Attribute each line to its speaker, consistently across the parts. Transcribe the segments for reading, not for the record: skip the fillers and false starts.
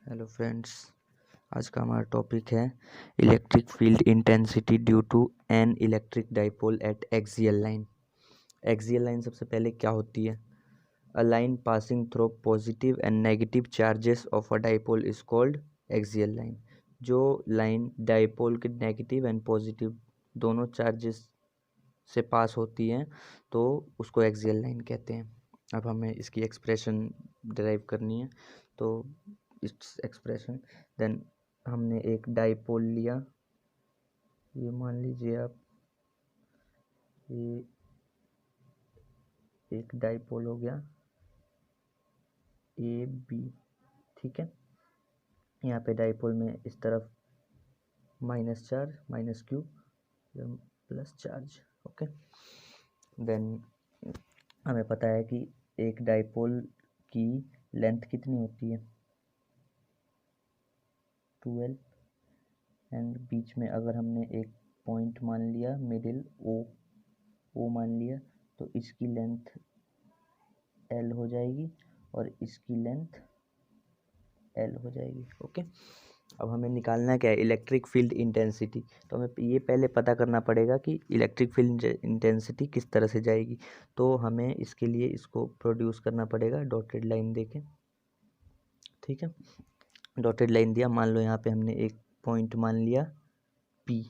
Speaker 1: Hello friends, आज का हमारा टॉपिक है electric field intensity due to an electric dipole at axial line. Axial line सबसे पहले क्या होती है? A line passing through positive and negative charges of a dipole is called axial line. जो लाइन डाइपोल के negative and positive दोनों charges से pass होती है तो उसको एक्सियल लाइन कहते हैं। अब हमें इसकी एक्सप्रेशन डिराइव करनी है, तो इट्स एक्सप्रेशन देन हमने एक डाइपोल लिया। ये मान लीजिए आप, ये एक डाइपोल हो गया ए बी, ठीक है। यहाँ पे डाइपोल में इस तरफ minus charge minus q plus charge, okay. Then हमें पता है कि एक डाइपोल की लेंथ कितनी होती है, 12, एंड बीच में अगर हमने एक पॉइंट मान लिया, मिडिल ओ मान लिया, तो इसकी लेंथ एल हो जाएगी और इसकी लेंथ एल हो जाएगी, ओके। अब हमें निकालना क्या है, इलेक्ट्रिक फील्ड इंटेंसिटी। तो हमें ये पहले पता करना पड़ेगा कि इलेक्ट्रिक फील्ड इंटेंसिटी किस तरह से जाएगी। तो हमें इसके लिए इसको प्रोड्यूस करना पड़ेगा डॉटेड लाइन देके, ठीक है। डॉटेड लाइन दिया, मान लो यहाँ पे हमने एक पॉइंट मान लिया पी,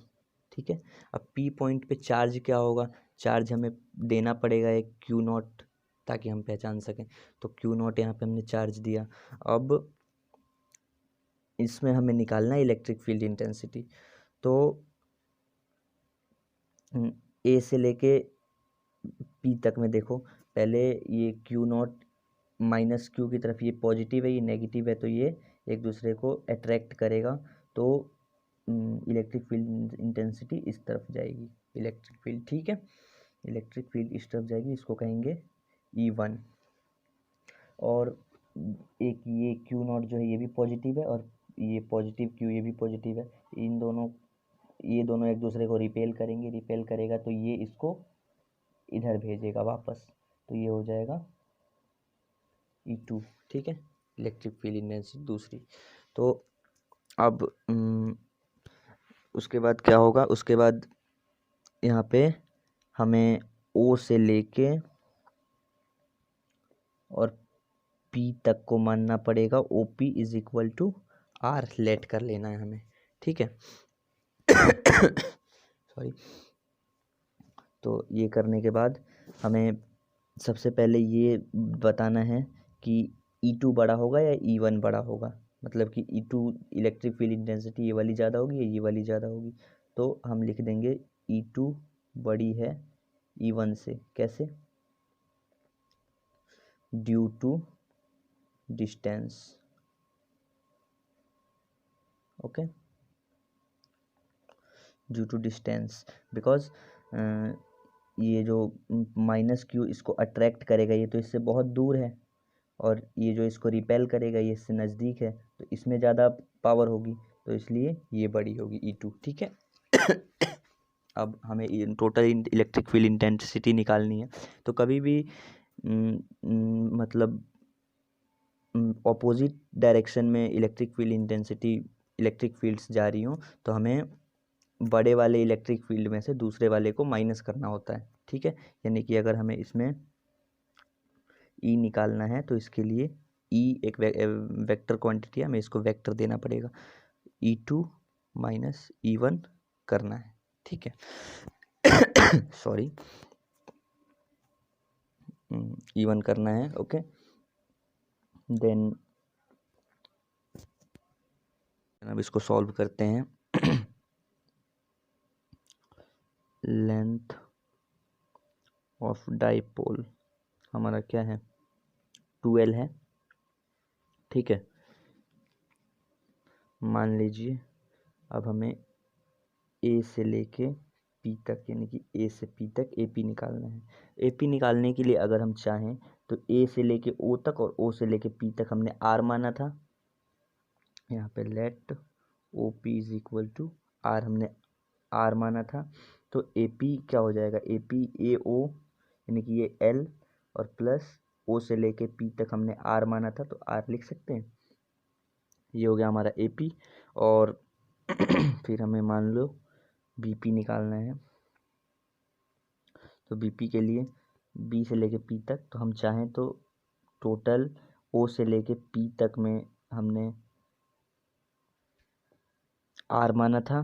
Speaker 1: ठीक है। अब पी पॉइंट पे चार्ज क्या होगा, चार्ज हमें देना पड़ेगा एक क्यू नॉट, ताकि हम पहचान सकें। तो क्यू नॉट यहाँ पे हमने चार्ज दिया। अब इसमें हमें निकालना है इलेक्ट्रिक फील्ड इंटेंसिटी। तो ए से लेके पी तक में देखो, पहले ये क्यू नॉट माइनस क्यू की तरफ, ये पॉजिटिव है ये नेगेटिव है, तो ये एक दूसरे को अट्रैक्ट करेगा, तो इलेक्ट्रिक फील्ड इंटेंसिटी इस तरफ जाएगी। इलेक्ट्रिक फील्ड, ठीक है, इलेक्ट्रिक फील्ड इस तरफ जाएगी, इसको कहेंगे E1। और एक ये क्यू नॉट जो है ये भी पॉजिटिव है, और ये पॉजिटिव क्यू ये भी पॉजिटिव है। ये दोनों एक दूसरे को रिपेल करेंगे, रिपेल करेगा तो ये इसको इधर भेजेगा वापस, तो ये हो जाएगा E2, ठीक है, इलेक्ट्रिक फील्ड इंटेंसिटी दूसरी। तो अब उसके बाद क्या होगा, उसके बाद यहाँ पे हमें O से लेके और P तक को मानना पड़ेगा OP is equal to R let कर लेना है हमें, ठीक है। सॉरी। तो ये करने के बाद हमें सबसे पहले ये बताना है कि E2 बड़ा होगा या E1 बड़ा होगा, मतलब कि E2 इलेक्ट्रिक फील्ड इंटेंसिटी ये वाली ज़्यादा होगी या ये वाली ज़्यादा होगी। तो हम लिख देंगे E2 बड़ी है E1 से, कैसे, due to distance, okay, due to distance, because ये जो माइनस क्यू इसको अट्रैक्ट करेगा, ये तो इससे बहुत दूर है, और ये जो इसको रिपेल करेगा ये इससे नज़दीक है, तो इसमें ज़्यादा पावर होगी, तो इसलिए ये बड़ी होगी E2, ठीक है। अब हमें टोटल इलेक्ट्रिक फील्ड इंटेंसिटी निकालनी है। तो कभी भी मतलब ऑपोजिट डायरेक्शन में electric field intensity, electric fields जा रही हों, तो हमें बड़े वाले इलेक्ट्रिक फील्ड में से दूसरे वाले को माइनस करना होता है, ठीक है। यानी कि अगर हमें इसमें E निकालना है तो इसके लिए E एक वेक्टर क्वांटिटी है, हमें इसको वेक्टर देना पड़ेगा, E2 माइनस E1 करना है, ठीक है। सॉरी, E1 करना है, ओके। देन अब इसको सॉल्व करते हैं। लेंथ ऑफ डाइपोल हमारा क्या है, 12 है, ठीक है। मान लीजिए अब हमें ए से लेके पी तक, यानी कि ए से पी तक AP निकालना है। AP निकालने के लिए अगर हम चाहें तो ए से लेके O तक और O से लेके P तक हमने R माना था, यहाँ पे let OP is equal to R हमने R माना था, तो AP क्या हो जाएगा, AP AO, यानी कि ये L, और प्लस O से लेके P तक हमने R माना था, तो R लिख सकते हैं। ये हो गया हमारा AP। और फिर हमें मान लो BP निकालना है। तो BP के लिए B से लेके P तक, तो हम चाहें तो टोटल O से लेके P तक में हमने R माना था,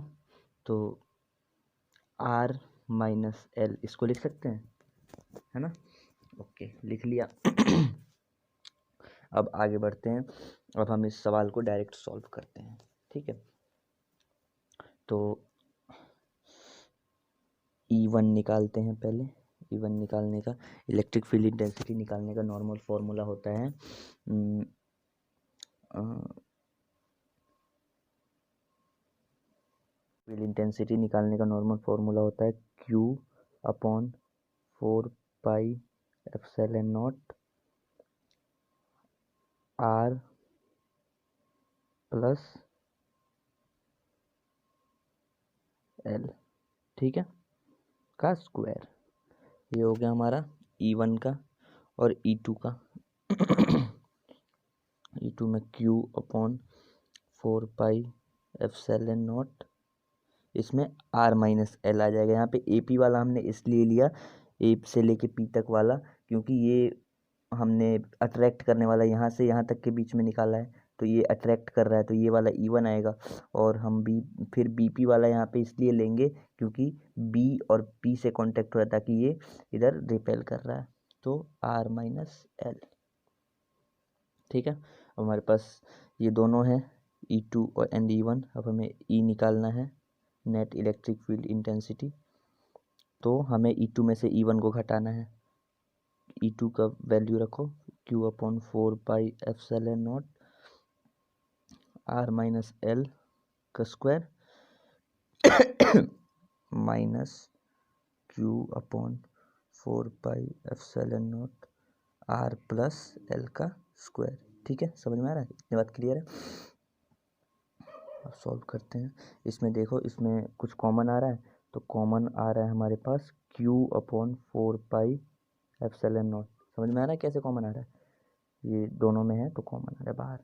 Speaker 1: तो R माइनस L इसको लिख सकते हैं, है ना। ओके, लिख लिया। अब आगे बढ़ते हैं। अब हम इस सवाल को डायरेक्ट सॉल्व करते हैं, ठीक है। तो E1 निकालते हैं पहले। E1 निकालने का, इलेक्ट्रिक फील्ड इंटेंसिटी निकालने का नॉर्मल फॉर्मूला होता है फील्ड इंटेंसिटी निकालने का नॉर्मल फॉर्मूला होता है Q/4πε0 R प्लस L, ठीक है, का स्क्वायर। ये हो गया हमारा E1 का। और E2 का E2 में Q/4πε0, इसमें R माइनस L आ जाएगा। यहाँ पे AP वाला हमने इसलिए लिया, A से लेके P तक वाला, क्योंकि ये हमने अट्रैक्ट करने वाला यहाँ से यहाँ तक के बीच में निकाला है, तो ये अट्रैक्ट कर रहा है, तो ये वाला E1 आएगा। और हम फिर BP वाला यहाँ पे इसलिए लेंगे क्योंकि B और P से कांटेक्ट हो रहा है, ताकि ये इधर रिपेल कर रहा है, तो R माइनस L, ठीक है। अब हमारे पास ये दोनों है, E2 और E1। अब हमें E निकालना है, नेट इलेक्ट्रिक फील्ड इंटेंसिटी। तो हमें E2 में से E1 को घटाना है। E2 का वैल्यू रखो Q/4πε0 R माइनस L का square minus Q/4πε0 R plus L का स्क्वायर, ठीक है। समझ में आ रहा है, इतनी बात क्लियर है। अब सॉल्व करते हैं। इसमें देखो, इसमें कुछ कॉमन आ रहा है, तो कॉमन आ रहा है हमारे पास Q/4πε0। समझ में आ रहा है कैसे कॉमन आ रहा है, ये दोनों में है तो कॉमन आ रहा है बाहर।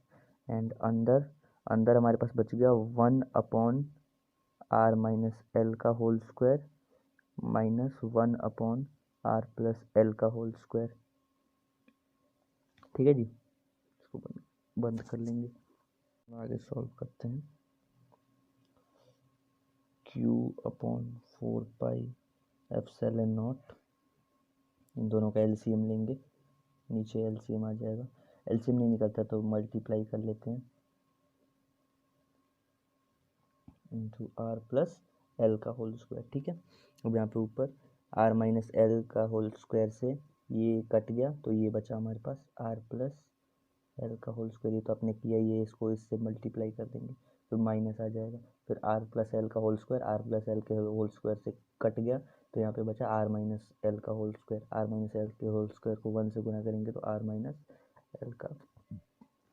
Speaker 1: एंड अंदर अंदर हमारे पास बच गया 1/R माइनस L का whole square minus 1/R plus L का होल स्क्वायर, ठीक है जी। इसको बंद कर लेंगे, आगे सॉल्व करते हैं। Q/4πε0, इन दोनों का LCM लेंगे, नीचे LCM आ जाएगा। LCM नहीं निकलता तो मल्टीप्लाई कर लेते हैं, इंटू R प्लस L का होल स्क्वायर, ठीक है। अब यहाँ पे ऊपर R माइनस L का होल स्क्वायर से ये कट गया, तो ये बचा हमारे पास R प्लस L का होल स्क्वायर। ये तो आपने किया, ये इसको इससे मल्टीप्लाई कर देंगे तो माइनस आ जाएगा। फिर R प्लस L का whole square, R plus L के होल स्क्वायर से कट गया, तो यहाँ पे बचा R माइनस L का whole square. R minus L के होल स्क्वायर को 1 से गुना करेंगे तो R माइनस L का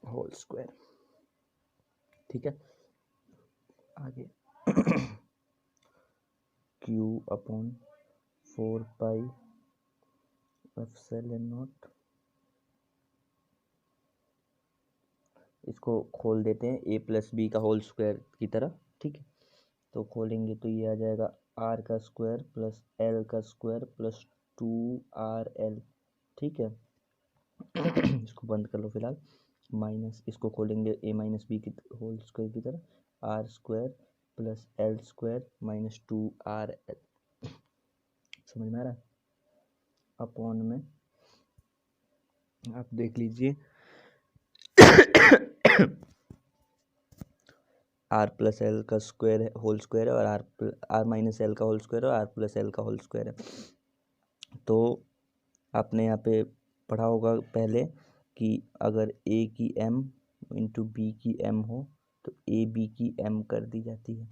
Speaker 1: होल स्क्वायर, ठीक है। आगे Q/4πε0, इसको खोल देते हैं A प्लस B का होल स्क्वायर की तरह, ठीक है। तो खोलेंगे तो ये आ जाएगा R का स्क्वायर प्लस L का स्क्वायर प्लस 2RL, ठीक है। इसको बंद कर लो फिलहाल, माइनस इसको खोलेंगे A माइनस B की होल स्क्वायर की तरह, R square plus L square minus 2RL। समझ में आ रहा है। अपॉन में आप देख लीजिए R प्लस L का स्क्वायर है, होल स्क्वायर है, और R माइनस L का होल स्क्वायर है, और R प्लस L का होल स्क्वायर है। तो आपने यहाँ पे पढ़ा होगा पहले कि अगर A की M इंटू B की M हो तो A B की M कर दी जाती है,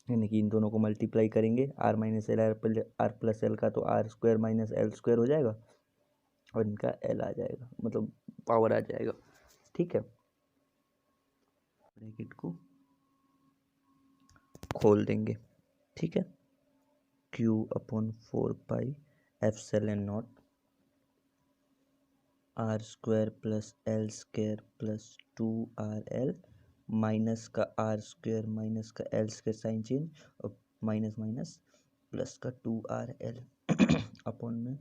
Speaker 1: यानी कि इन दोनों को मल्टीप्लाई करेंगे, R minus L R plus L का, तो R square minus L square हो जाएगा और इनका L आ जाएगा, मतलब पावर आ जाएगा, ठीक है। ब्रैकेट को खोल देंगे, ठीक है। Q/4πε0 R square plus L square plus 2RL minus का आर स्क्वायर माइनस का एल स्क्वायर साइन चेंज और माइनस माइनस प्लस का 2RL अपॉन में ये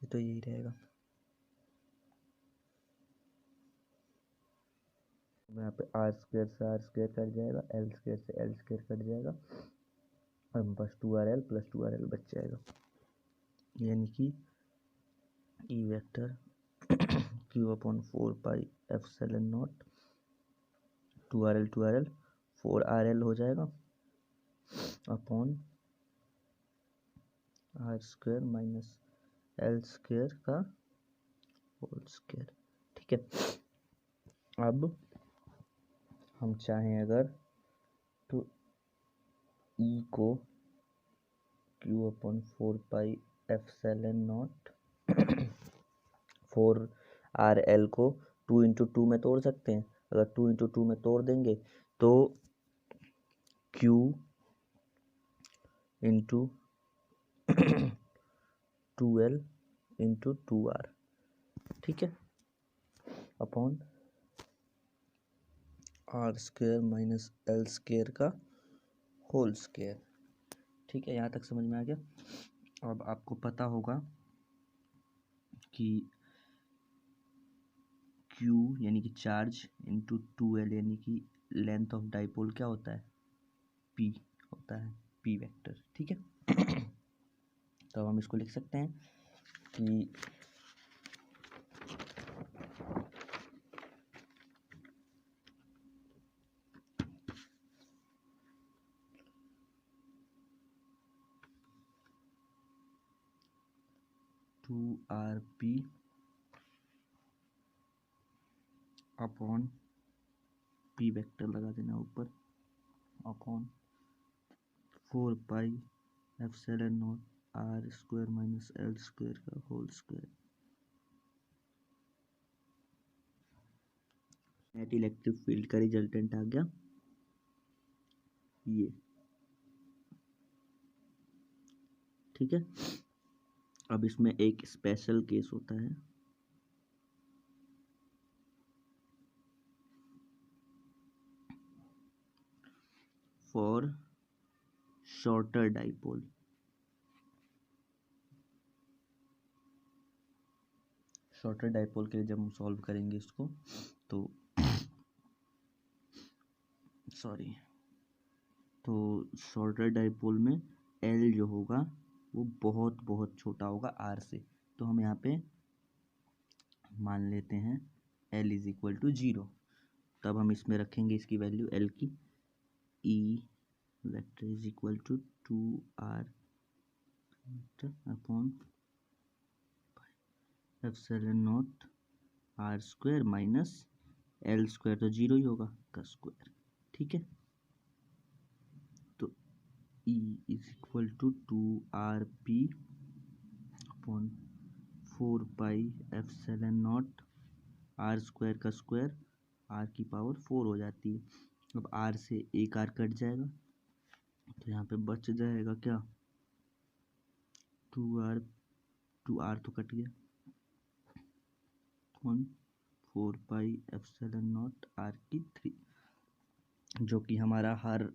Speaker 1: तो यही रहेगा। यहाँ पे आर स्क्वायर से आर स्क्वायर कट जाएगा, एल स्क्वायर से एल स्क्वायर कट जाएगा और बस 2RL प्लस 2RL बच जाएगा, यानी कि E vector Q upon 4πε0 2RL 4RL हो जाएगा upon R square minus L square का होल स्क्वायर। ठीक है, अब हम चाहें अगर तो ई को क्यू अपॉन 4πε0 4RL को 2 इंटू 2 में तोड़ सकते हैं। अगर 2 इंटू 2 में तोड़ देंगे तो Q into 2L into 2R, ठीक है, upon R square minus L square का होल स्क्वायर। ठीक है, यहाँ तक समझ में आ गया। अब आपको पता होगा कि Q यानी कि चार्ज इंटू 2L यानी कि लेंथ ऑफ डाइपोल क्या होता है, P होता है, P वेक्टर। ठीक है, तो हम इसको लिख सकते हैं कि two RP upon P vector लगा देना ऊपर upon 4πε0 R square minus L square का whole square. Net electric field का रिजल्टेंट आ गया ये। ठीक है, अब इसमें एक स्पेशल केस होता है, for shorter dipole. Shorter dipole के लिए जब हम सॉल्व करेंगे इसको तो शॉर्टर डाइपोल में एल जो होगा वो बहुत बहुत छोटा होगा आर से। तो हम यहाँ पे मान लेते हैं एल इज इक्वल टू 0। तब हम इसमें रखेंगे इसकी वैल्यू एल की, E vector is equal to 2R upon ε0 R square minus L square तो 0 ही होगा का स्क्वायर। ठीक है, तो E is equal to 2RP upon 4πε0 R square का स्क्वायर आर की पावर 4 हो जाती है। अब आर से एक आर कट जाएगा तो यहाँ पे बच जाएगा क्या, 2R तो कट गया अपॉन 4πε0 आर की 3, जो कि हमारा हर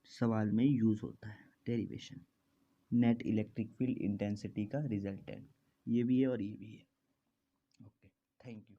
Speaker 1: सवाल में यूज होता है derivation. Net electric field intensity का रिजल्टेंट ये भी है और ये भी है। Okay, thank you.